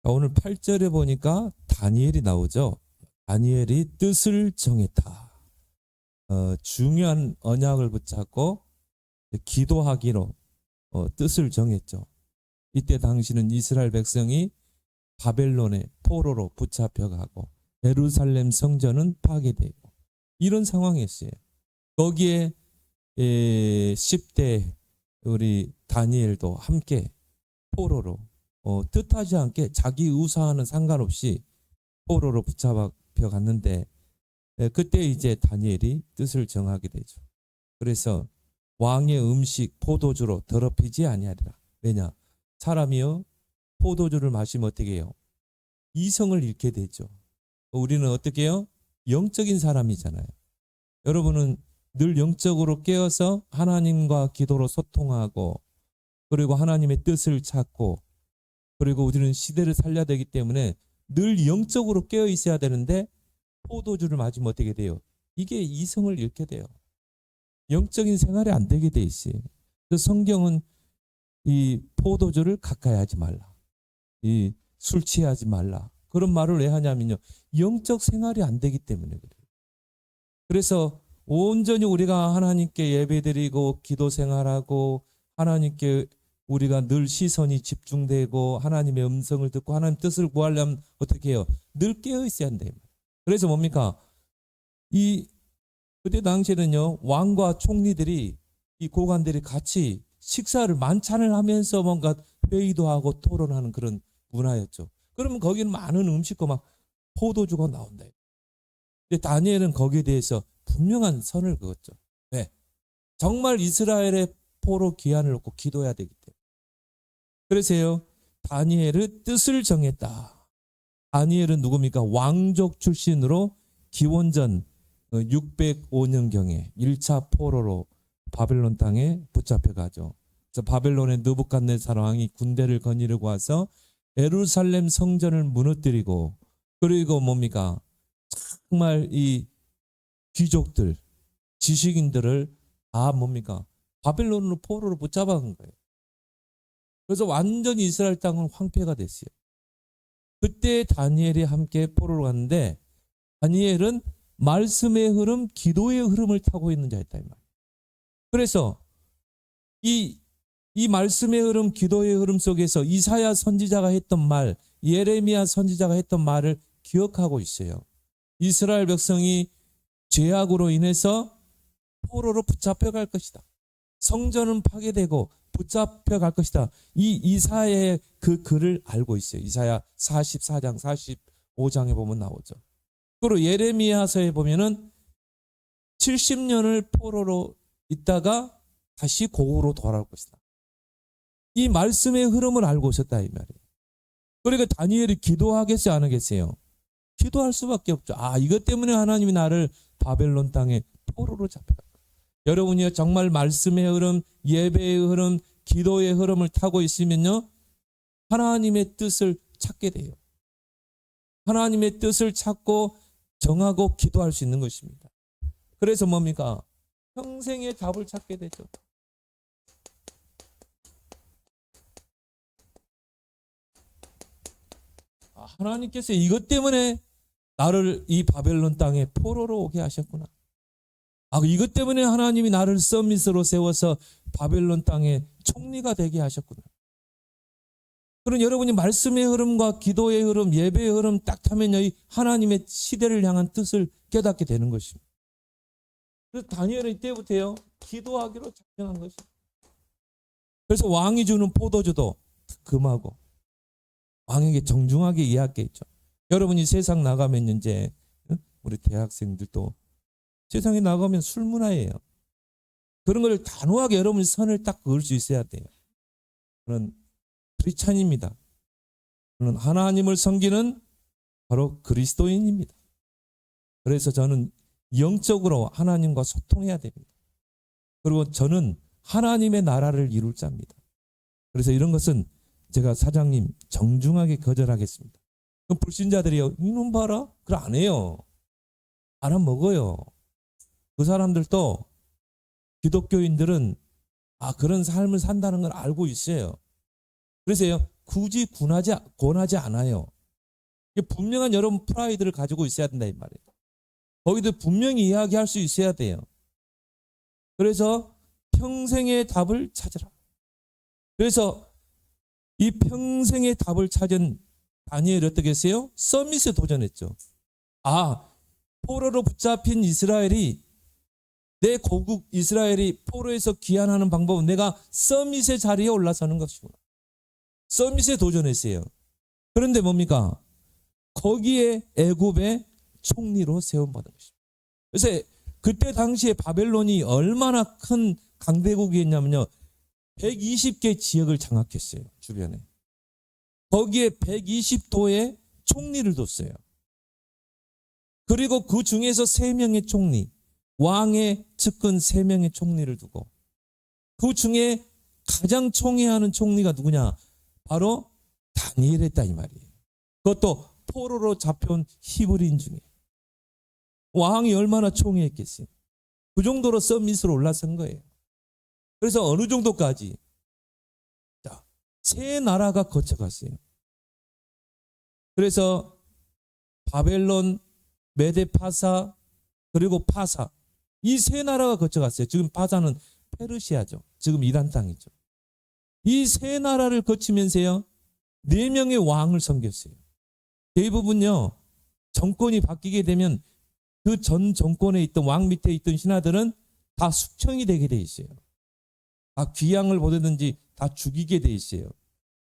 오늘 8절에 보니까 다니엘이 나오죠. 다니엘이 뜻을 정했다. 중요한 언약을 붙잡고 기도하기로 뜻을 정했죠. 이때 당시는 이스라엘 백성이 바벨론의 포로로 붙잡혀가고 예루살렘 성전은 파괴되고 이런 상황이었어요. 거기에 10대 우리 다니엘도 함께 포로로 뜻하지 않게 자기 의사와는 상관없이 포로로 붙잡혀 갔는데 그때 이제 다니엘이 뜻을 정하게 되죠. 그래서 왕의 음식 포도주로 더럽히지 아니하리라. 왜냐? 사람이요 포도주를 마시면 어떻게 해요? 이성을 잃게 되죠. 우리는 어떻게 해요? 영적인 사람이잖아요. 여러분은 늘 영적으로 깨어서 하나님과 기도로 소통하고 그리고 하나님의 뜻을 찾고 그리고 우리는 시대를 살려야 되기 때문에 늘 영적으로 깨어 있어야 되는데 포도주를 마시면 어떻게 돼요? 이게 이성을 잃게 돼요. 영적인 생활이 안 되게 돼 있어요. 그래서 성경은 이 포도주를 가까이 하지 말라. 이 술 취하지 말라. 그런 말을 왜 하냐면요. 영적 생활이 안 되기 때문에 그래요. 그래서 온전히 우리가 하나님께 예배드리고 기도 생활하고 하나님께 우리가 늘 시선이 집중되고 하나님의 음성을 듣고 하나님 뜻을 구하려면 어떻게 해요? 늘 깨어 있어야 한다. 그래서 뭡니까? 그때 당시에는요. 왕과 총리들이 이 고관들이 같이 식사를 만찬을 하면서 뭔가 회의도 하고 토론하는 그런 문화였죠. 그러면 거기는 많은 음식과 막 포도주가 나온다. 근데 다니엘은 거기에 대해서 분명한 선을 그었죠. 왜? 정말 이스라엘의 포로 기한을 놓고 기도해야 되기 때문에. 그래서요. 다니엘의 뜻을 정했다. 다니엘은 누굽니까? 왕족 출신으로 기원전 605년경에 1차 포로로 바벨론 땅에 붙잡혀가죠. 그래서 바벨론의 느부갓네살 왕이 군대를 거느리고 와서 예루살렘 성전을 무너뜨리고 그리고 뭡니까? 정말 이 귀족들, 지식인들을 다 뭡니까? 바벨론으로 포로로 붙잡아간 거예요. 그래서 완전히 이스라엘 땅은 황폐가 됐어요. 그때 다니엘이 함께 포로로 갔는데 다니엘은 말씀의 흐름, 기도의 흐름을 타고 있는 자였다 이 말이에요. 그래서 이 말씀의 흐름, 기도의 흐름 속에서 이사야 선지자가 했던 말, 예레미야 선지자가 했던 말을 기억하고 있어요. 이스라엘 백성이 죄악으로 인해서 포로로 붙잡혀갈 것이다. 성전은 파괴되고 붙잡혀갈 것이다. 이 이사야의 그 글을 알고 있어요. 이사야 44장, 45장에 보면 나오죠. 그리고 예레미야서에 보면은 70년을 포로로 있다가 다시 고국으로 돌아올 것이다. 이 말씀의 흐름을 알고 있었다 이 말이에요. 그러니까 다니엘이 기도하겠어요, 안 하겠어요? 기도할 수밖에 없죠. 이것 때문에 하나님이 나를 바벨론 땅에 포로로 잡혀갔다. 여러분이 정말 말씀의 흐름, 예배의 흐름, 기도의 흐름을 타고 있으면요. 하나님의 뜻을 찾게 돼요. 하나님의 뜻을 찾고 정하고 기도할 수 있는 것입니다. 그래서 뭡니까? 평생의 답을 찾게 되죠. 하나님께서 이것 때문에 나를 이 바벨론 땅에 포로로 오게 하셨구나. 이것 때문에 하나님이 나를 서밋으로 세워서 바벨론 땅에 총리가 되게 하셨구나. 그럼 여러분이 말씀의 흐름과 기도의 흐름, 예배의 흐름 딱 타면요, 이 하나님의 시대를 향한 뜻을 깨닫게 되는 것입니다. 그래서 다니엘은 이때부터요, 기도하기로 작정한 것입니다. 그래서 왕이 주는 포도주도 금하고 왕에게 정중하게 이야기했죠. 여러분이 세상 나가면 이제 우리 대학생들도 세상에 나가면 술 문화예요. 그런 걸 단호하게 여러분이 선을 딱 그을 수 있어야 돼요. 그런 크리스찬입니다. 저는 하나님을 섬기는 바로 그리스도인입니다. 그래서 저는 영적으로 하나님과 소통해야 됩니다. 그리고 저는 하나님의 나라를 이룰 자입니다. 그래서 이런 것은 제가 사장님 정중하게 거절하겠습니다. 그럼 불신자들이요, 이놈 봐라? 그걸 안 해요. 안 먹어요. 그 사람들도 기독교인들은 그런 삶을 산다는 걸 알고 있어요. 그래서요, 굳이 권하지 않아요. 분명한 여러분 프라이드를 가지고 있어야 된다 이 말이에요. 거기도 분명히 이야기할 수 있어야 돼요. 그래서 평생의 답을 찾으라. 그래서 이 평생의 답을 찾은 다니엘이 어떻게 했어요? 서밋에 도전했죠. 포로로 붙잡힌 이스라엘이, 내 고국 이스라엘이 포로에서 귀환하는 방법은 내가 서밋의 자리에 올라서는 것이구나. 서밋에 도전했어요. 그런데 뭡니까? 거기에 애굽의 총리로 세움받은 것입니다. 그래서 그때 당시에 바벨론이 얼마나 큰 강대국이었냐면요. 120개 지역을 장악했어요. 주변에. 거기에 120도의 총리를 뒀어요. 그리고 그 중에서 3명의 총리, 왕의 측근 3명의 총리를 두고, 그 중에 가장 총애하는 총리가 누구냐? 바로 다니엘이었다 이 말이에요. 그것도 포로로 잡혀온 히브리인 중에. 왕이 얼마나 총애했겠어요. 그 정도로 서밋으로 올라선 거예요. 그래서 어느 정도까지? 자, 3나라가 거쳐갔어요. 그래서 바벨론, 메데파사, 그리고 파사, 이 3나라가 거쳐갔어요. 지금 파사는 페르시아죠. 지금 이란 땅이죠. 이 3나라를 거치면서요, 4명의 왕을 섬겼어요. 대부분요, 정권이 바뀌게 되면 그 전 정권에 있던 왕 밑에 있던 신하들은 다 숙청이 되게 돼 있어요. 다 귀양을 보내든지 다 죽이게 돼 있어요.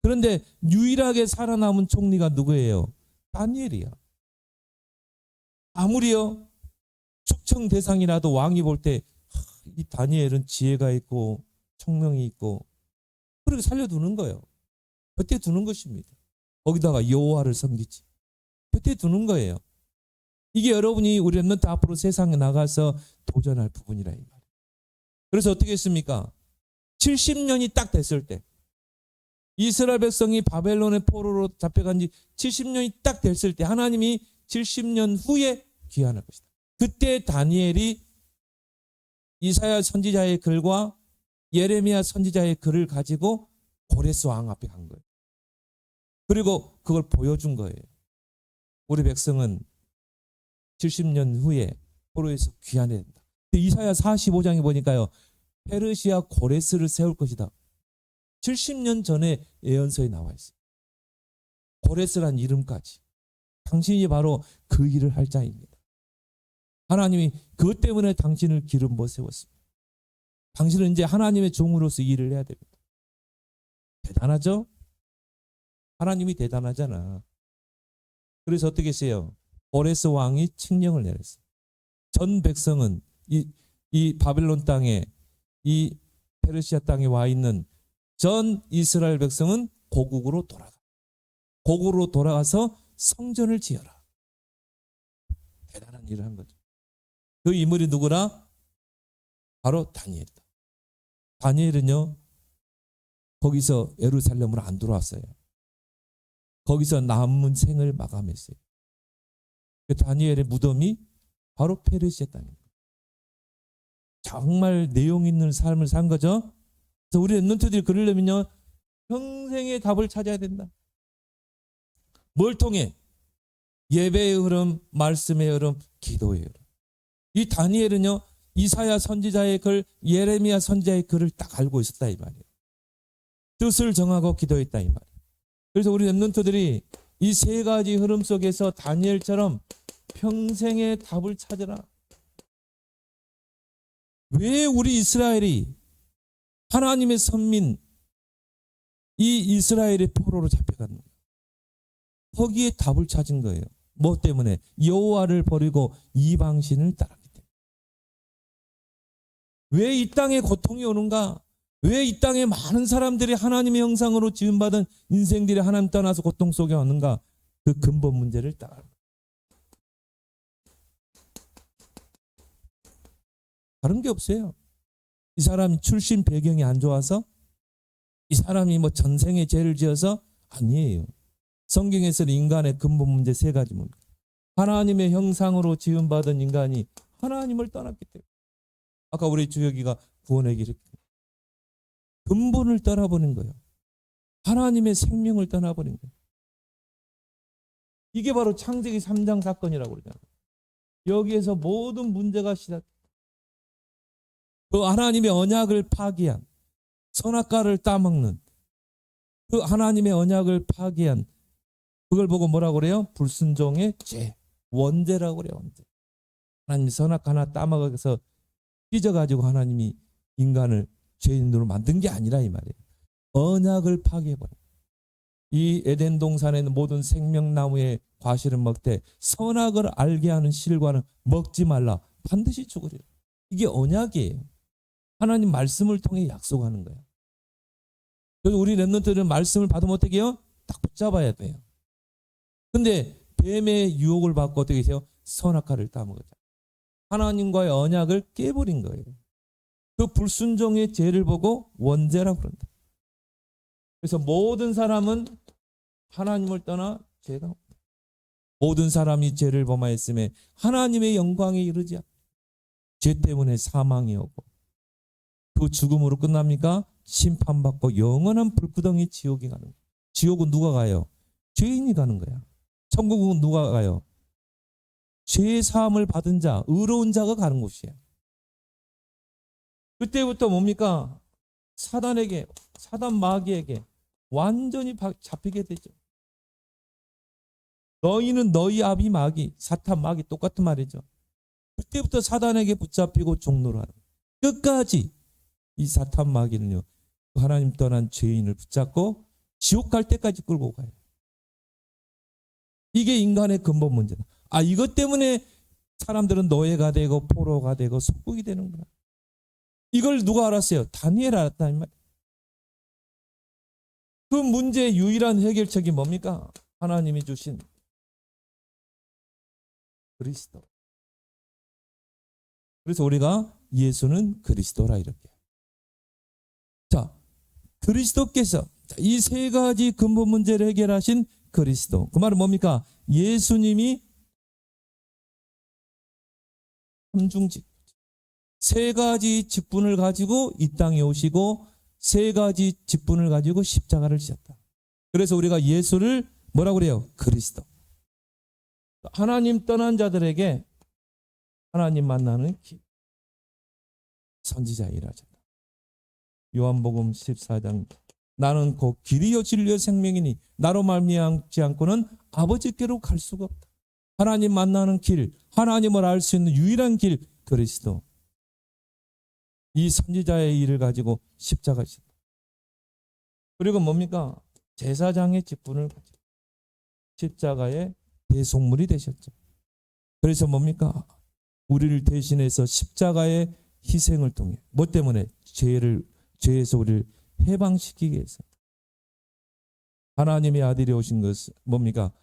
그런데 유일하게 살아남은 총리가 누구예요? 다니엘이야. 아무리요 숙청 대상이라도 왕이 볼 때 이 다니엘은 지혜가 있고 총명이 있고, 그렇게 살려두는 거예요. 곁에 두는 것입니다. 거기다가 여호와를 섬기지. 곁에 두는 거예요. 이게 여러분이 우리 랩런트 앞으로 세상에 나가서 도전할 부분이라 이 말이에요. 그래서 어떻게 했습니까? 70년이 딱 됐을 때, 이스라엘 백성이 바벨론의 포로로 잡혀간 지 70년이 딱 됐을 때 하나님이 70년 후에 귀환할 것이다. 그때 다니엘이 이사야 선지자의 글과 예레미야 선지자의 글을 가지고 고레스 왕 앞에 간 거예요. 그리고 그걸 보여준 거예요. 우리 백성은 70년 후에 포로에서 귀환해야 된다. 이사야 45장에 보니까요, 페르시아 고레스를 세울 것이다. 70년 전에 예언서에 나와 있어요. 고레스란 이름까지. 당신이 바로 그 일을 할 자입니다. 하나님이 그것 때문에 당신을 기름 부어 세웠습니다. 당신은 이제 하나님의 종으로서 일을 해야 됩니다. 대단하죠? 하나님이 대단하잖아. 그래서 어떻게 했어요? 고레스 왕이 칙령을 내렸어요. 전 백성은 이 바벨론 땅에, 이 페르시아 땅에 와 있는 전 이스라엘 백성은 고국으로 돌아가. 고국으로 돌아가서 성전을 지어라. 대단한 일을 한 거죠. 그 인물이 누구라? 바로 다니엘이다. 다니엘은요, 거기서 예루살렘으로 안 돌아왔어요. 거기서 남은 생을 마감했어요. 다니엘의 무덤이 바로 페르시아 땅입니다. 정말 내용 있는 삶을 산 거죠. 그래서 우리 랩런트들이 그러려면요, 평생의 답을 찾아야 된다. 뭘 통해? 예배의 흐름, 말씀의 흐름, 기도의 흐름. 이 다니엘은요, 이사야 선지자의 글, 예레미야 선지자의 글을 딱 알고 있었다 이 말이에요. 뜻을 정하고 기도했다 이 말이에요. 그래서 우리 랩런트들이 이 3가지 흐름 속에서 다니엘처럼 평생의 답을 찾으라. 왜 우리 이스라엘이, 하나님의 선민, 이 이스라엘의 포로로 잡혀갔는가? 거기에 답을 찾은 거예요. 뭐 때문에? 여호와를 버리고 이방신을 따랐기 때문에. 왜 이 땅에 고통이 오는가? 왜 이 땅에 많은 사람들이 하나님의 형상으로 지음받은 인생들이 하나님 떠나서 고통 속에 왔는가? 그 근본 문제를 따라. 다른 게 없어요. 이 사람이 출신 배경이 안 좋아서? 이 사람이 뭐 전생에 죄를 지어서? 아니에요. 성경에서는 인간의 근본 문제 3가지입니다. 하나님의 형상으로 지음받은 인간이 하나님을 떠났기 때문에. 아까 우리 주혁이가 구원의 길을 근본을 떠나보는 거예요. 하나님의 생명을 떠나버린 거예요. 이게 바로 창세기 3장 사건이라고 그러잖아요. 여기에서 모든 문제가 시작. 그 하나님의 언약을 파기한, 선악과를 따먹는 그 하나님의 언약을 파기한, 그걸 보고 뭐라고 그래요? 불순종의 죄, 원죄라고 그래요. 원죄. 하나님 선악과 하나 따먹어서 삐져가지고 하나님이 인간을 죄인으로 만든 게 아니라 이 말이에요. 언약을 파괴해버려. 이 에덴 동산에 있는 모든 생명나무의 과실은 먹되 선악을 알게 하는 실과는 먹지 말라. 반드시 죽으리라. 이게 언약이에요. 하나님 말씀을 통해 약속하는 거예요. 그래서 우리 렘넌트들은 말씀을 받으면 어떻게 해요? 딱 붙잡아야 돼요. 근데 뱀의 유혹을 받고 어떻게 해요? 선악과를 따먹었죠. 하나님과의 언약을 깨버린 거예요. 그 불순종의 죄를 보고 원죄라고 그런다. 그래서 모든 사람은 하나님을 떠나 죄가 없다. 모든 사람이 죄를 범하였음에 하나님의 영광에 이르지 않다. 죄 때문에 사망이 오고 그 죽음으로 끝납니까? 심판받고 영원한 불구덩이 지옥에 가는 거예요. 지옥은 누가 가요? 죄인이 가는 거야. 천국은 누가 가요? 죄의 사함을 받은 자, 의로운 자가 가는 곳이에요. 그때부터 뭡니까? 사단에게, 사단 마귀에게 완전히 잡히게 되죠. 너희는 너희 아비 마귀, 사탄 마귀 똑같은 말이죠. 그때부터 사단에게 붙잡히고 종노를 하는 거예요. 끝까지 이 사탄 마귀는요, 하나님 떠난 죄인을 붙잡고 지옥 갈 때까지 끌고 가요. 이게 인간의 근본 문제다. 이것 때문에 사람들은 노예가 되고 포로가 되고 속국이 되는구나. 이걸 누가 알았어요? 다니엘 알았다 이 말이에요. 그 문제의 유일한 해결책이 뭡니까? 하나님이 주신 그리스도. 그래서 우리가 예수는 그리스도라 이렇게. 자, 그리스도께서 이 세 가지 근본 문제를 해결하신 그리스도. 그 말은 뭡니까? 예수님이 삼중직, 세 가지 직분을 가지고 이 땅에 오시고 세 가지 직분을 가지고 십자가를 지셨다. 그래서 우리가 예수를 뭐라고 그래요? 그리스도. 하나님 떠난 자들에게 하나님 만나는 길. 선지자 일하셨다. 요한복음 14장 나는 곧 길이요 진리요 생명이니 나로 말미암지 않고는 아버지께로 갈 수가 없다. 하나님 만나는 길, 하나님을 알 수 있는 유일한 길, 그리스도. 이 선지자의 일을 가지고 십자가 지셨다. 그리고 뭡니까? 제사장의 직분을 가지고 십자가의 대속물이 되셨죠. 그래서 뭡니까? 우리를 대신해서 십자가의 희생을 통해 뭐 때문에? 죄에서 우리를 해방시키기 위해서. 하나님의 아들이 오신 것은 뭡니까?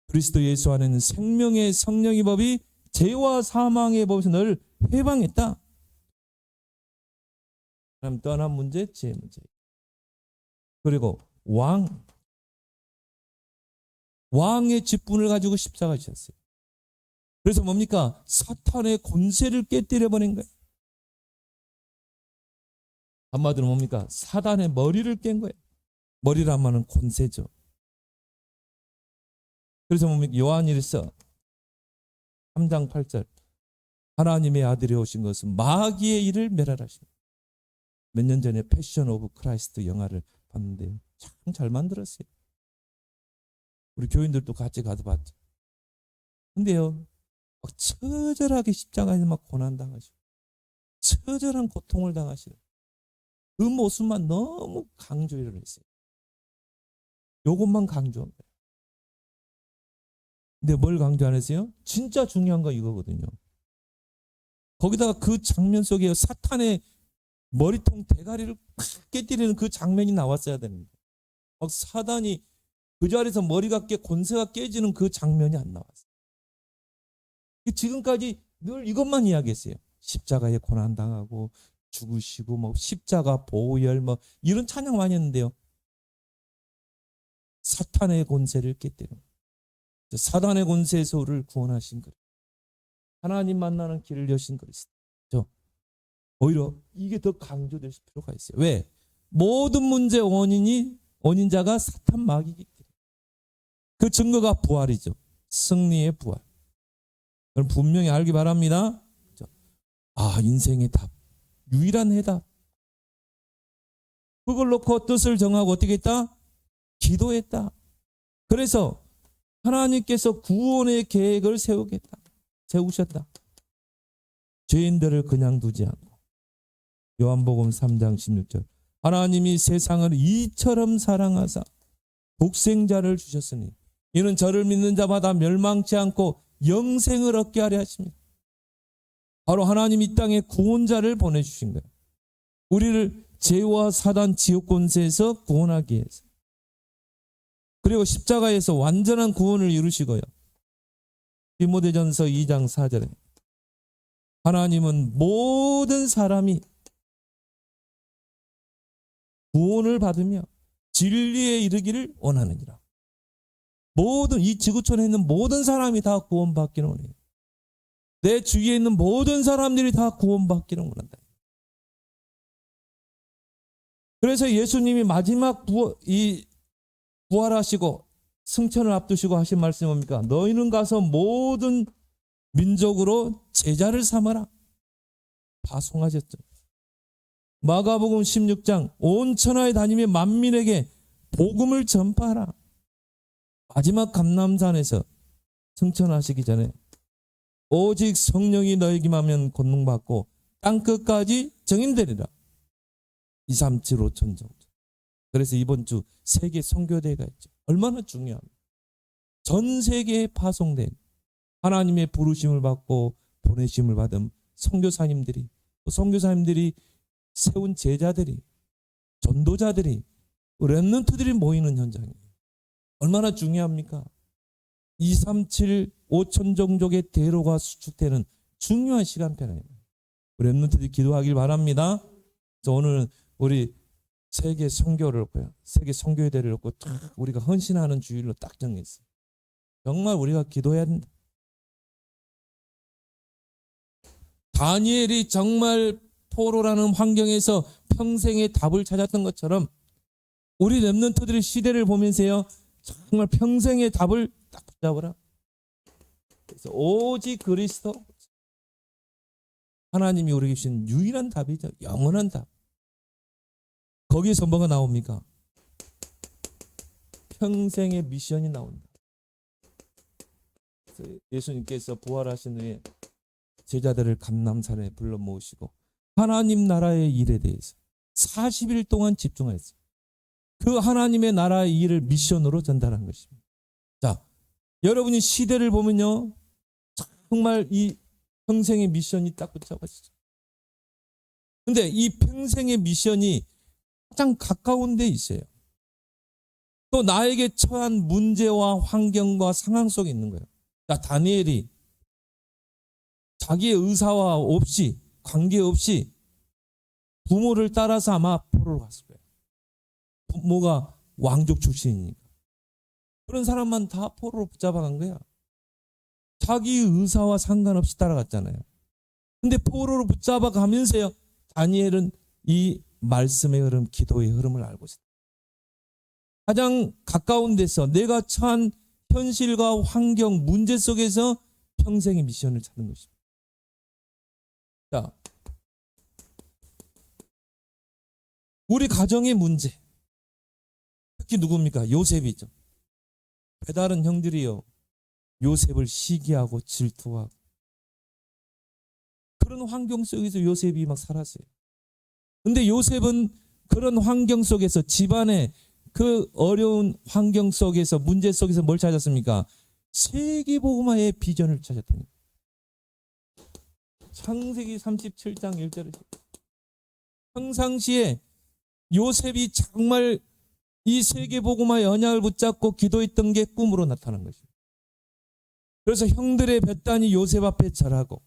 그리스도 예수 안에는 생명의 성령의 법이 죄와 사망의 법에서 너를 해방했다. 하나님 떠난 문제, 죄 문제. 그리고 왕의 직분을 가지고 십자가 지셨어요. 그래서 뭡니까? 사탄의 권세를 깨뜨려 버린 거예요. 한마디로 뭡니까? 사단의 머리를 깬 거예요. 머리란 말은 권세죠. 그래서 뭡니까? 요한일서 3장 8절 하나님의 아들이 오신 것은 마귀의 일을 멸하라십니다. 몇 년 전에 패션 오브 크라이스트 영화를 봤는데요. 참 잘 만들었어요. 우리 교인들도 같이 가서 봤죠. 근데요, 막 처절하게 십자가에서 막 고난당하시고 처절한 고통을 당하시는 그 모습만 너무 강조를 했어요. 요것만 강조한 거예요. 근데 뭘 강조 안 했어요? 진짜 중요한 거 이거거든요. 거기다가 그 장면 속에 사탄의 머리통 대가리를 팍 깨뜨리는 그 장면이 나왔어야 됩니다. 막 사단이 그 자리에서 머리가 권세가 깨지는 그 장면이 안 나왔어요. 지금까지 늘 이것만 이야기했어요. 십자가에 고난당하고 죽으시고 뭐 십자가 보혈 뭐 이런 찬양 많이 했는데요. 사탄의 권세를 깨뜨리는 사단의 권세에서 우리를 구원하신 그리스도. 하나님 만나는 길을 여신 그리스도. 오히려 이게 더 강조될 필요가 있어요. 왜? 모든 문제의 원인이 원인자가 사탄 마귀이기 때문에. 그 증거가 부활이죠. 승리의 부활. 여러분 분명히 알기 바랍니다. 인생의 답, 유일한 해답. 그걸 놓고 뜻을 정하고 어떻게 했다? 기도했다. 그래서 하나님께서 구원의 계획을 세우셨다. 죄인들을 그냥 두지 않고. 요한복음 3장 16절. 하나님이 세상을 이처럼 사랑하사 독생자를 주셨으니 이는 저를 믿는 자마다 멸망치 않고 영생을 얻게 하려 하십니다. 바로 하나님이 이 땅에 구원자를 보내주신 거예요. 우리를 죄와 사단 지옥 권세에서 구원하기 위해서. 그리고 십자가에서 완전한 구원을 이루시고요. 디모데전서 2장 4절에 하나님은 모든 사람이 구원을 받으며 진리에 이르기를 원하느니라. 모든 이 지구촌에 있는 모든 사람이 다 구원받기를 원해요. 내 주위에 있는 모든 사람들이 다 구원받기를 원한다. 그래서 예수님이 마지막 부활하시고 승천을 앞두시고 하신 말씀이 뭡니까? 너희는 가서 모든 민족으로 제자를 삼아라. 파송하셨죠. 마가복음 16장 온 천하에 다니며 만민에게 복음을 전파하라. 마지막 감람산에서 승천하시기 전에 오직 성령이 너에게만 하면 권능받고 땅끝까지 증인되리라. 2, 3, 7, 5천 정도. 그래서 이번 주 세계 선교대회가 있죠. 얼마나 중요합니까? 전 세계에 파송된 하나님의 부르심을 받고 보내심을 받은 선교사님들이, 선교사님들이 세운 제자들이, 전도자들이, 렘넌트들이 모이는 현장이에요. 얼마나 중요합니까? 2, 3, 7, 5천 종족의 대로가 수축되는 중요한 시간표예요. 렘넌트들이 기도하길 바랍니다. 그래서 오늘은 우리 세계 선교를 놓고요. 세계 선교대회를 놓고 딱 우리가 헌신하는 주일로 딱 정했어요. 정말 우리가 기도해야 된다. 다니엘이 정말 포로라는 환경에서 평생의 답을 찾았던 것처럼 우리 렘넌트들의 시대를 보면서요. 정말 평생의 답을 딱 붙잡으라. 그래서 오직 그리스도 하나님이 우리에게 주신 유일한 답이죠. 영원한 답. 거기에서 뭐가 나옵니까? 평생의 미션이 나온다. 그래서 예수님께서 부활하신 후에 제자들을 감람산에 불러 모으시고 하나님 나라의 일에 대해서 40일 동안 집중했어요. 그 하나님의 나라의 일을 미션으로 전달한 것입니다. 자, 여러분이 시대를 보면요. 정말 이 평생의 미션이 딱 붙잡아지죠. 근데 이 평생의 미션이 가장 가까운 데 있어요. 또 나에게 처한 문제와 환경과 상황 속에 있는 거예요. 자, 다니엘이 자기의 의사와 없이, 관계없이 부모를 따라서 아마 포로로 갔을 거예요. 부모가 왕족 출신이니까. 그런 사람만 다 포로로 붙잡아간 거야. 자기 의사와 상관없이 따라갔잖아요. 근데 포로로 붙잡아가면서요. 다니엘은 이 말씀의 흐름, 기도의 흐름을 알고 있어요. 가장 가까운 데서 내가 처한 현실과 환경, 문제 속에서 평생의 미션을 찾는 것입니다. 자, 우리 가정의 문제. 특히 누굽니까? 요셉이죠. 배다른 형들이요. 요셉을 시기하고 질투하고 그런 환경 속에서 요셉이 막 살았어요. 근데 요셉은 그런 환경 속에서 집안의 그 어려운 환경 속에서 문제 속에서 뭘 찾았습니까? 세계복음화의 비전을 찾았다니. 창세기 37장 1절에 평상시에 요셉이 정말 이 세계복음화의 언약을 붙잡고 기도했던 게 꿈으로 나타난 것입니다. 그래서 형들의 벳단이 요셉 앞에 절하고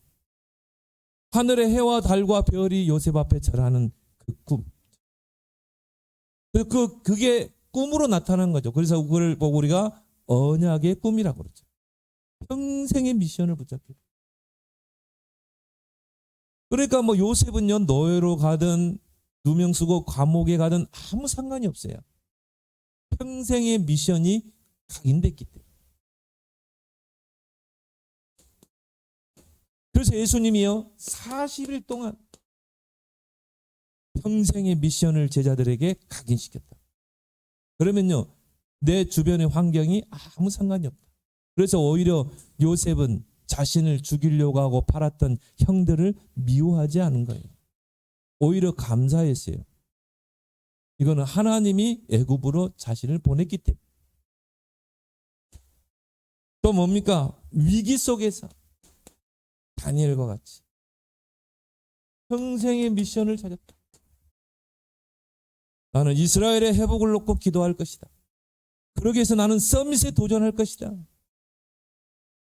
하늘의 해와 달과 별이 요셉 앞에 절하는 그 꿈. 그게 꿈으로 나타난 거죠. 그래서 그걸 보고 우리가 언약의 꿈이라고 그러죠. 평생의 미션을 붙잡게. 그러니까 뭐 요셉은요 노예로 가든 누명 쓰고 감옥에 가든 아무 상관이 없어요. 평생의 미션이 각인됐기 때문에. 그래서 예수님이요 40일 동안 평생의 미션을 제자들에게 각인시켰다. 그러면요 내 주변의 환경이 아무 상관이 없다. 그래서 오히려 요셉은 자신을 죽이려고 하고 팔았던 형들을 미워하지 않은 거예요. 오히려 감사했어요. 이거는 하나님이 애굽으로 자신을 보냈기 때문에. 또 뭡니까? 위기 속에서 다니엘과 같이 평생의 미션을 찾았다. 나는 이스라엘의 회복을 놓고 기도할 것이다. 그러기 위해서 나는 서밋에 도전할 것이다.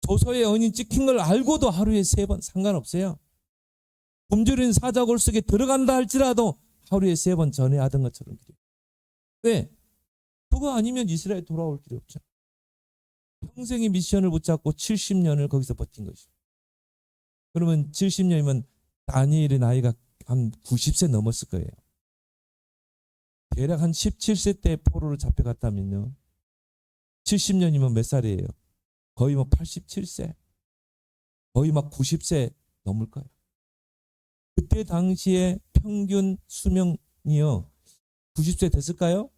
조서의 언인 찍힌 걸 알고도 하루에 3번 상관없어요. 굶주린 사자골 속에 들어간다 할지라도 하루에 3번 전해하던 것처럼 기도해요. 왜? 그거 아니면 이스라엘 돌아올 길이 없죠. 평생의 미션을 붙잡고 70년을 거기서 버틴 것이죠. 그러면 70년이면 다니엘의 나이가 한 90세 넘었을 거예요. 대략 한 17세 때 포로로 잡혀갔다면요. 70년이면 몇 살이에요? 거의 뭐 87세. 거의 막 90세 넘을 거예요. 그때 당시에 평균 수명이요. 90세 됐을까요?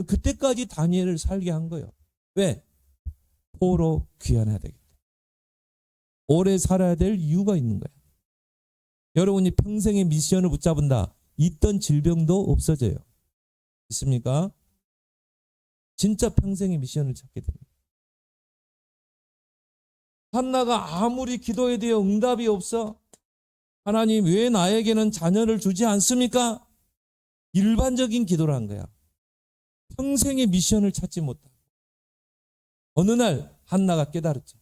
그때까지 다니엘을 살게 한 거예요. 왜? 포로 귀환해야 되겠다. 오래 살아야 될 이유가 있는 거예요. 여러분이 평생의 미션을 붙잡은다. 있던 질병도 없어져요. 있습니까? 진짜 평생의 미션을 찾게 됩니다. 한나가 아무리 기도해도 응답이 없어. 하나님 왜 나에게는 자녀를 주지 않습니까? 일반적인 기도를 한 거야. 평생의 미션을 찾지 못하고. 어느 날 한나가 깨달았죠.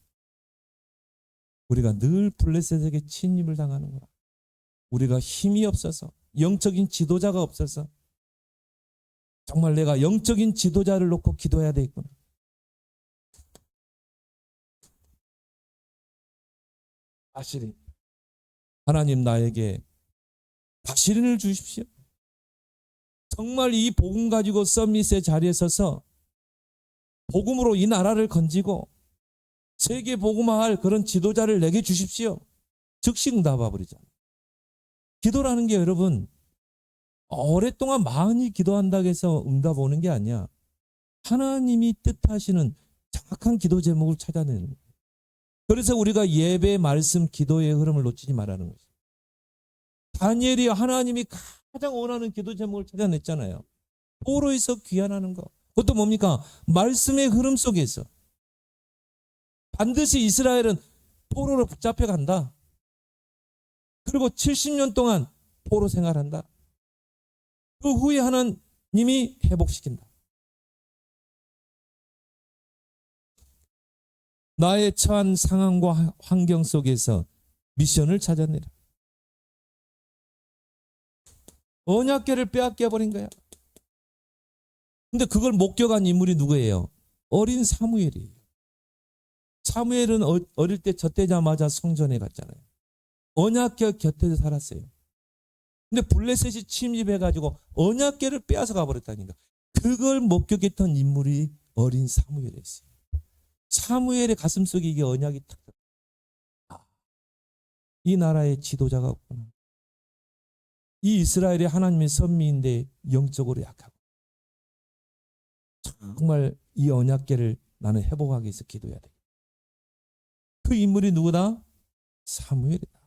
우리가 늘 블레셋에게 침입을 당하는 거야. 우리가 힘이 없어서, 영적인 지도자가 없어서 정말 내가 영적인 지도자를 놓고 기도해야 되겠구나. 아시리, 하나님 나에게 다시린을 주십시오. 정말 이 복음 가지고 서밋의 자리에 서서 복음으로 이 나라를 건지고 세계 복음화할 그런 지도자를 내게 주십시오. 즉시 응답 와버리잖아요. 기도라는 게 여러분 오랫동안 많이 기도한다고 해서 응답 오는 게 아니야. 하나님이 뜻하시는 정확한 기도 제목을 찾아내는 거예요. 그래서 우리가 예배, 말씀, 기도의 흐름을 놓치지 말라는 거죠. 다니엘이 하나님이 가장 원하는 기도 제목을 찾아냈잖아요. 포로에서 귀환하는 거. 그것도 뭡니까? 말씀의 흐름 속에서. 반드시 이스라엘은 포로로 붙잡혀간다. 그리고 70년 동안 포로 생활한다. 그 후에 하나님이 회복시킨다. 나의 처한 상황과 환경 속에서 미션을 찾아내라. 언약궤를 빼앗겨 버린 거야. 근데 그걸 목격한 인물이 누구예요? 어린 사무엘이에요. 사무엘은 어릴 때 젖되자마자 성전에 갔잖아요. 언약궤 곁에 살았어요. 근데 블레셋이 침입해가지고 언약궤를 빼앗아 가버렸다니까. 그걸 목격했던 인물이 어린 사무엘이었어요. 사무엘의 가슴속에 이게 언약이 탁. 이 나라의 지도자가 없구나. 이 이스라엘이 하나님의 선미인데 영적으로 약하고. 정말 이 언약궤를 나는 회복하기 위해서 기도해야 돼. 그 인물이 누구다? 사무엘이다.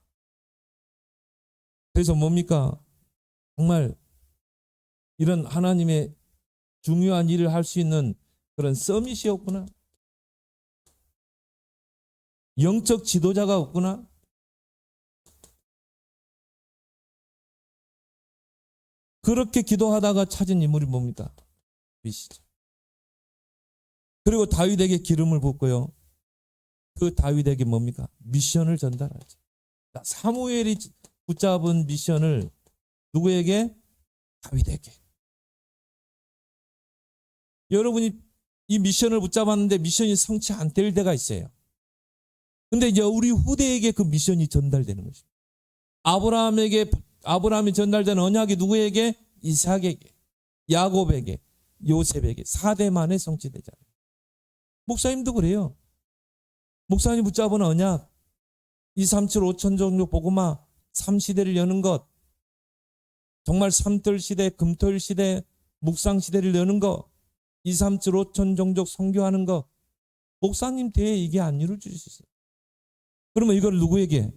그래서 뭡니까? 정말 이런 하나님의 중요한 일을 할 수 있는 그런 서밋이 없구나. 영적 지도자가 없구나. 그렇게 기도하다가 찾은 인물이 뭡니까? 다윗이죠. 그리고 다윗에게 기름을 붓고요. 그 다윗에게 뭡니까? 미션을 전달하죠. 사무엘이 붙잡은 미션을 누구에게? 다윗에게. 여러분이 이 미션을 붙잡았는데 미션이 성취 안 될 때가 있어요. 근데 이제 우리 후대에게 그 미션이 전달되는 것입니다. 아브라함이 전달된 언약이 누구에게? 이삭에게. 야곱에게, 요셉에게 4대 만에 성취되잖아요. 목사님도 그래요. 목사님 붙잡은 언약, 237 5천 종족 복음화 3시대를 여는 것, 정말 삼털 시대, 금토일 시대, 묵상 시대를 여는 것, 237 5천 종족 선교하는 것, 목사님 대에 이게 안 이루어질 수 있어요. 그러면 이걸 누구에게?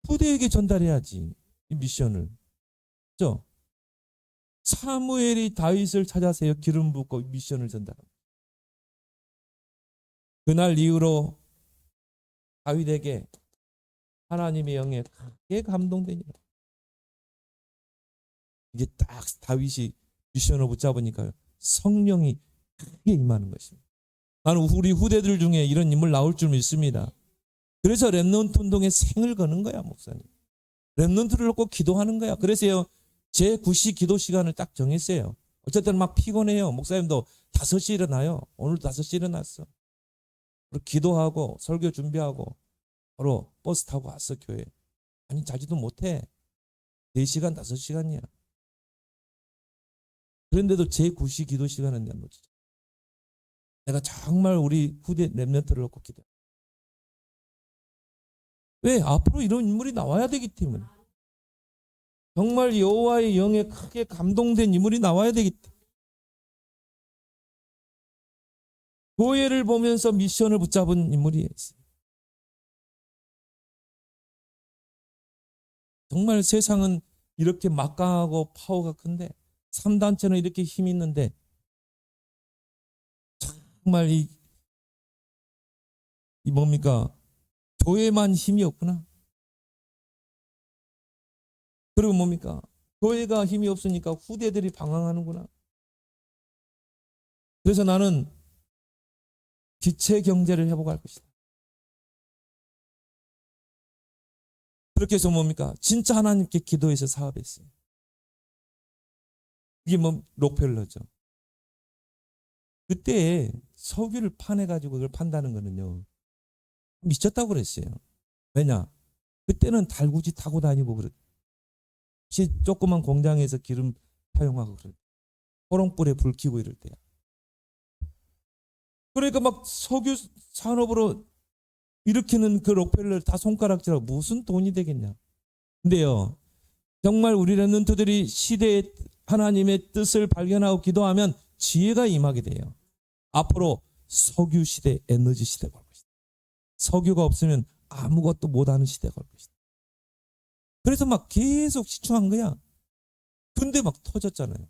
후대에게 전달해야지, 이 미션을. 그렇죠? 사무엘이 다윗을 찾아서 기름 붓고 미션을 전달합니다. 그날 이후로 다윗에게 하나님의 영에 크게 감동되니라. 이게 딱 다윗이 미션을 붙잡으니까 성령이 크게 임하는 것입니다. 나는 우리 후대들 중에 이런 인물 나올 줄 믿습니다. 그래서 렘넌트 운동에 생을 거는 거야, 목사님. 렘넌트를 놓고 기도하는 거야. 그래서요, 제9시 기도 시간을 딱 정했어요. 어쨌든 막 피곤해요. 목사님도 5시 일어나요. 오늘도 5시 일어났어. 그리고 기도하고 설교 준비하고 바로 버스 타고 왔어, 교회. 아니, 자지도 못해. 4시간, 5시간이야. 그런데도 제9시 기도 시간은 내가 놓치지. 내가 정말 우리 후대 렘넌트를 놓고 기도해. 왜? 앞으로 이런 인물이 나와야 되기 때문에. 정말 여호와의 영에 크게 감동된 인물이 나와야 되기 때문에. 교회를 보면서 미션을 붙잡은 인물이 있어요. 정말 세상은 이렇게 막강하고 파워가 큰데 3단체는 이렇게 힘이 있는데 정말 이 뭡니까? 교회만 힘이 없구나. 그리고 뭡니까? 교회가 힘이 없으니까 후대들이 방황하는구나. 그래서 나는 빛의 경제를 회복할 것이다. 그렇게 해서 뭡니까? 진짜 하나님께 기도해서 사업했어요. 이게 록펠러죠. 그때 석유를 파내가지고 그걸 판다는 거는요, 미쳤다고 그랬어요. 왜냐? 그때는 달구지 타고 다니고 그랬. 조그만 공장에서 기름 사용하고 그랬. 호롱불에 불 켜고 이럴 때야. 그러니까 막 석유 산업으로 일으키는 그 록펠러를 다 손가락질하고 무슨 돈이 되겠냐. 근데요, 정말 우리 렘넌트들이 시대의 하나님의 뜻을 발견하고 기도하면 지혜가 임하게 돼요. 앞으로 석유 시대, 에너지 시대가 올 것이다. 석유가 없으면 아무것도 못하는 시대가 올 것이다. 그래서 막 계속 시추한 거야. 근데 막 터졌잖아요.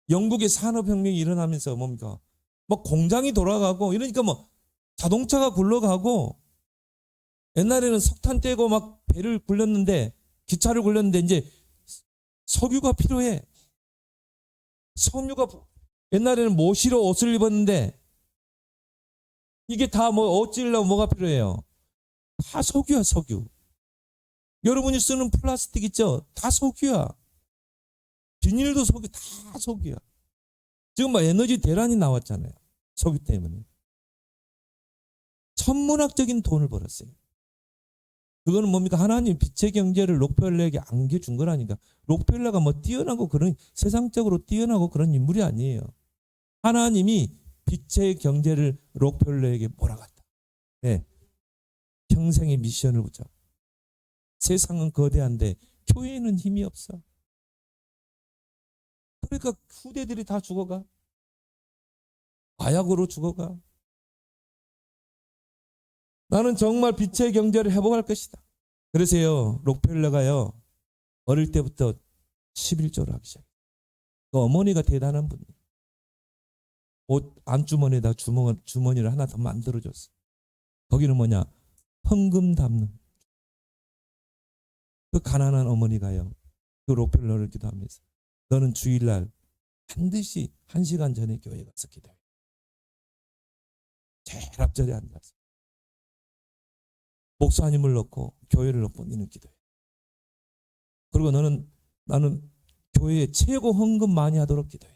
영국의 산업혁명이 일어나면서 뭡니까? 막 공장이 돌아가고 이러니까 뭐 자동차가 굴러가고, 옛날에는 석탄 떼고 막 배를 굴렸는데, 기차를 굴렸는데 이제 석유가 필요해. 석유가, 옛날에는 모시로 옷을 입었는데 이게 다 뭐 어찌려고 뭐가 필요해요? 다 석유야, 석유. 여러분이 쓰는 플라스틱 있죠? 다 석유야. 비닐도 석유, 다 석유야. 지금 막 에너지 대란이 나왔잖아요. 석유 때문에. 천문학적인 돈을 벌었어요. 그거는 뭡니까? 하나님 빛의 경제를 록펠러에게 안겨준 거라니까. 록펠러가 뭐 뛰어나고 그런, 세상적으로 뛰어나고 그런 인물이 아니에요. 하나님이 빛의 경제를 록펠러에게 몰아갔다. 네. 평생의 미션을 붙잡고. 세상은 거대한데 교회에는 힘이 없어. 그러니까 후대들이 다 죽어가. 마약으로 죽어가. 나는 정말 빛의 경제를 회복할 것이다. 그래서요, 록펠러가요, 어릴 때부터 11조를 하기 시작해요. 그 어머니가 대단한 분이에요. 옷 안주머니에다 주머니를 하나 더 만들어줬어요. 거기는 뭐냐? 헌금 담는. 그 가난한 어머니가요, 그 록펠러를 기도하면서 너는 주일날 반드시 1시간 전에 교회 가서 기도해. 제일 앞자리에 앉아서. 목사님을 넣고 교회를 넣고 너는 기도해. 그리고 나는 교회에 최고 헌금 많이 하도록 기도해.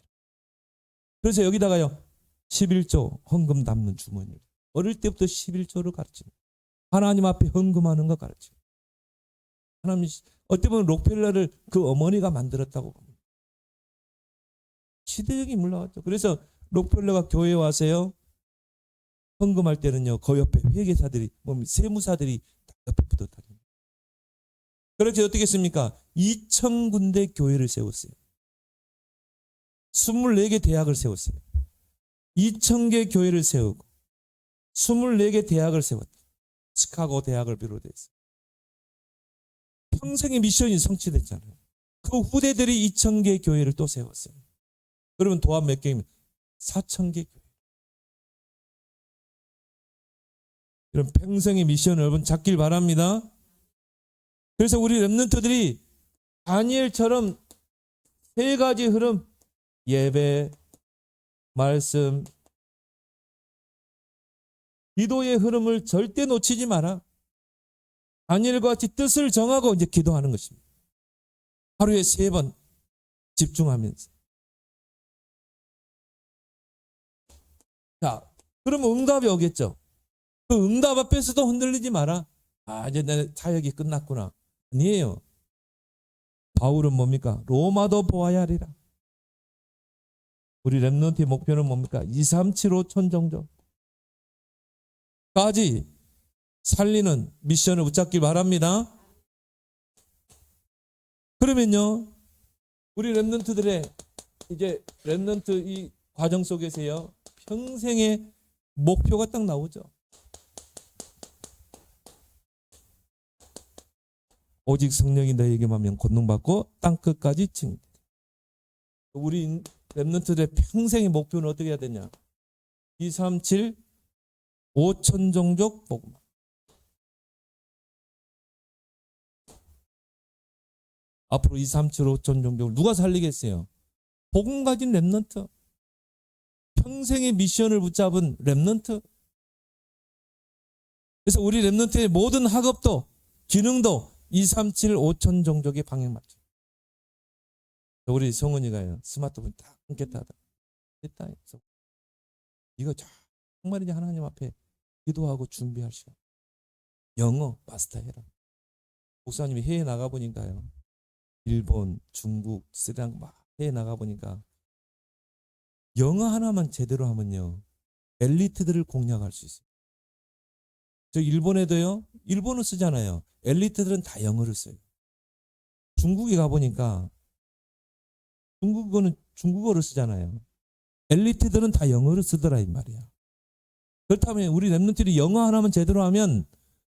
그래서 여기다가요, 11조 헌금 담는 주머니. 어릴 때부터 11조를 가르치는. 하나님 앞에 헌금하는 거 가르치는. 하나님, 어떻게 보면 록펠러를 그 어머니가 만들었다고 봅니다. 시대적인 인물 나왔죠. 그래서 록펠러가 교회에 와서요, 헌금할 때는요, 그 옆에 회계사들이, 세무사들이 옆에 붙었다는. 그렇게 어떻게 했습니까? 2,000군데 교회를 세웠어요. 24개 대학을 세웠어요. 2,000개 교회를 세우고 24개 대학을 세웠다. 시카고 대학을 비롯해서. 평생의 미션이 성취됐잖아요. 그 후대들이 2,000개 교회를 또 세웠어요. 그러면 도합 몇 개이면 4,000개 교회. 이런 평생의 미션을 여러분 잡길 바랍니다. 그래서 우리 렘넌트들이 다니엘처럼 세 가지 흐름, 예배, 말씀, 기도의 흐름을 절대 놓치지 마라. 다니엘과 같이 뜻을 정하고 이제 기도하는 것입니다. 하루에 3번 집중하면서. 자, 그러면 응답이 오겠죠. 그 응답 앞에서도 흔들리지 마라. 이제 내 사역이 끝났구나. 아니에요. 바울은 뭡니까? 로마도 보아야 하리라. 우리 렘넌트의 목표는 뭡니까? 2375천 정도까지 살리는 미션을 붙잡길 바랍니다. 그러면요, 우리 렘넌트들의 이제 렘넌트 이 과정 속에서요, 평생의 목표가 딱 나오죠. 오직 성령이 너에게만 하면 권능받고 땅끝까지 증. 우리 렘넌트들의 평생의 목표는 어떻게 해야 되냐? 237 5천 종족 복음. 앞으로 237 5천 종족을 누가 살리겠어요? 복음 가진 렘넌트. 평생의 미션을 붙잡은 렘넌트. 그래서 우리 렘넌트의 모든 학업도 기능도 237 5천 종족의 방향 맞죠. 우리 성훈이가요, 스마트폰 딱 끊겠다 하다. 됐다. 이거 정말 이제 하나님 앞에 기도하고 준비할 시간. 영어 마스터해라. 목사님이 해외 나가보니까요, 일본, 중국, 스리랑카 막 해외 나가보니까 영어 하나만 제대로 하면요, 엘리트들을 공략할 수 있어요. 저 일본에도요, 일본어 쓰잖아요. 엘리트들은 다 영어를 써요. 중국에 가보니까 중국어는 중국어를 쓰잖아요. 엘리트들은 다 영어를 쓰더라 이 말이야. 그렇다면 우리 렘넌트들이 영어 하나만 제대로 하면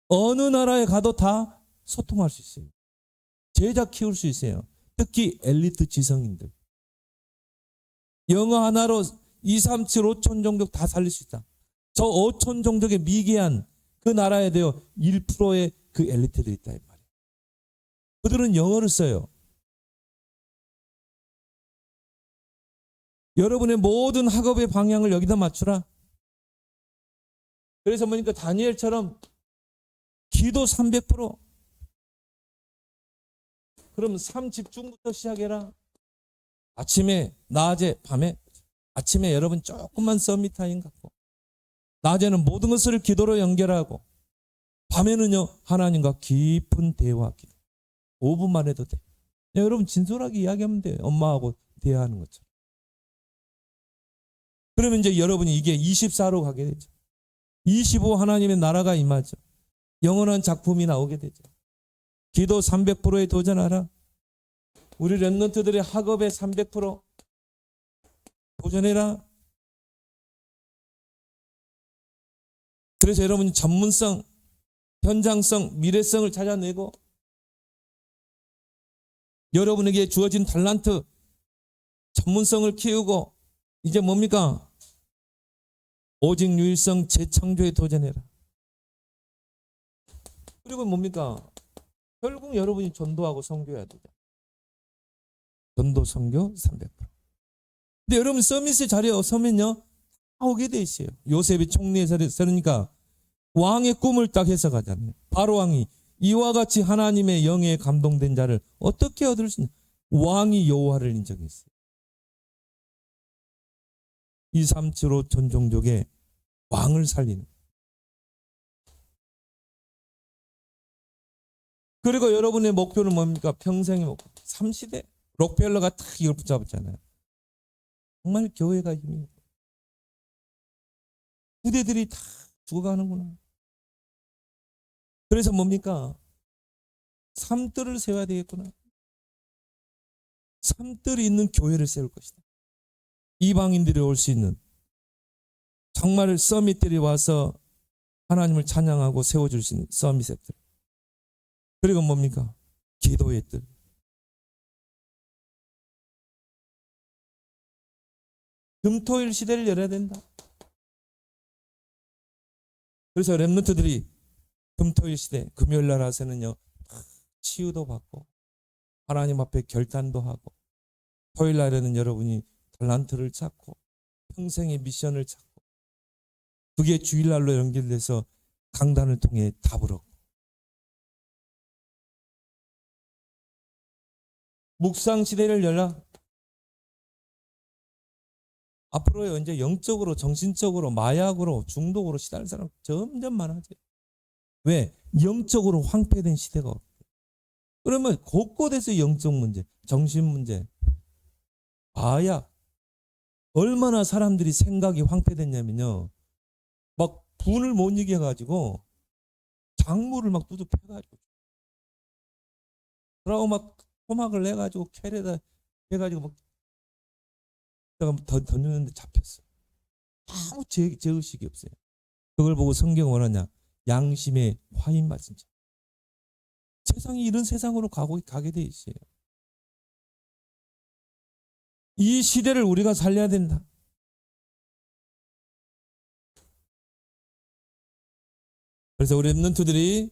어느 나라에 가도 다 소통할 수 있어요. 제자 키울 수 있어요. 특히 엘리트 지성인들. 영어 하나로 237 5천 종족 다 살릴 수 있다. 저 5천 종족의 미개한 그 나라에 대해 1%의 그 엘리트들이 있다 이 말이에요. 그들은 영어를 써요. 여러분의 모든 학업의 방향을 여기다 맞추라. 그래서 보니까 다니엘처럼 기도 300%. 그럼 3집중부터 시작해라. 아침에, 낮에, 밤에. 아침에 여러분 조금만 서밋 타임 갖고, 낮에는 모든 것을 기도로 연결하고, 밤에는요 하나님과 깊은 대화 기도. 5분만 해도 돼. 여러분 진솔하게 이야기하면 돼요. 엄마하고 대화하는 것처럼. 그러면 이제 여러분이 이게 24로 가게 되죠. 25 하나님의 나라가 임하죠. 영원한 작품이 나오게 되죠. 기도 300%에 도전하라. 우리 렘넌트들의 학업에 300% 도전해라. 그래서 여러분이 전문성, 현장성, 미래성을 찾아내고, 여러분에게 주어진 달란트, 전문성을 키우고, 이제 뭡니까? 오직 유일성 재창조에 도전해라. 그리고 뭡니까? 결국 여러분이 전도하고 선교해야 되죠. 전도 선교 300%. 근데 여러분 서밋의 자리에 서면요 다 오게 돼 있어요. 요셉이 총리의 자리에 서니까 왕의 꿈을 딱 해석하잖아요. 바로 왕이 이와 같이 하나님의 영에 감동된 자를 어떻게 얻을 수 있냐? 왕이 여호와를 인정했어요. 237 5천 종족의 왕을 살리는. 그리고 여러분의 목표는 뭡니까? 평생의 목표. 3시대. 록펠러가 딱 이걸 붙잡았잖아요. 정말 교회가 힘이에요. 부대들이 다 죽어가는구나. 그래서 뭡니까? 산뜰을 세워야 되겠구나. 산뜰이 있는 교회를 세울 것이다. 이방인들이 올 수 있는 정말 서밋들이 와서 하나님을 찬양하고 세워줄 수 있는 서밋들. 그리고 뭡니까? 기도의 뜰. 금토일 시대를 열어야 된다. 그래서 렘넌트들이 금토일 시대, 금요일 날 와서는요, 치유도 받고 하나님 앞에 결단도 하고, 토요일 날에는 여러분이 달란트를 찾고 평생의 미션을 찾고, 그게 주일날로 연결돼서 강단을 통해 답을 얻고, 묵상 시대를 열라. 앞으로 이제 영적으로, 정신적으로, 마약으로, 중독으로 시달릴 사람 점점 많아져요. 왜? 영적으로 황폐된 시대가 없고. 그러면 곳곳에서 영적 문제, 정신 문제, 마약. 얼마나 사람들이 생각이 황폐됐냐면요. 막 분을 못 이겨가지고 작물을 막 두둑 패가지고, 그러고 막 토막을 내가지고 캐레다 해가지고 막 던졌는데 잡혔어요. 아무 죄의식이 없어요. 그걸 보고 성경은 뭐라냐? 양심의 화인 맞은 자. 세상이 이런 세상으로 가게 돼 있어요. 이 시대를 우리가 살려야 된다. 그래서 우리 렘넌트들이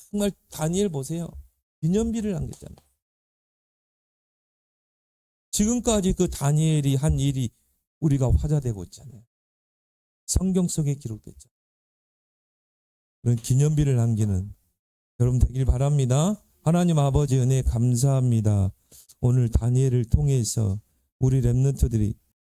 정말 다니엘 보세요. 기념비를 남겼잖아요. 지금까지 그 다니엘이 한 일이 우리가 화자되고 있잖아요. 성경 속에 기록됐죠. 그런 기념비를 남기는 여러분 되길 바랍니다. 하나님 아버지 은혜 감사합니다. 오늘 다니엘을 통해서 우리 렘넌트들이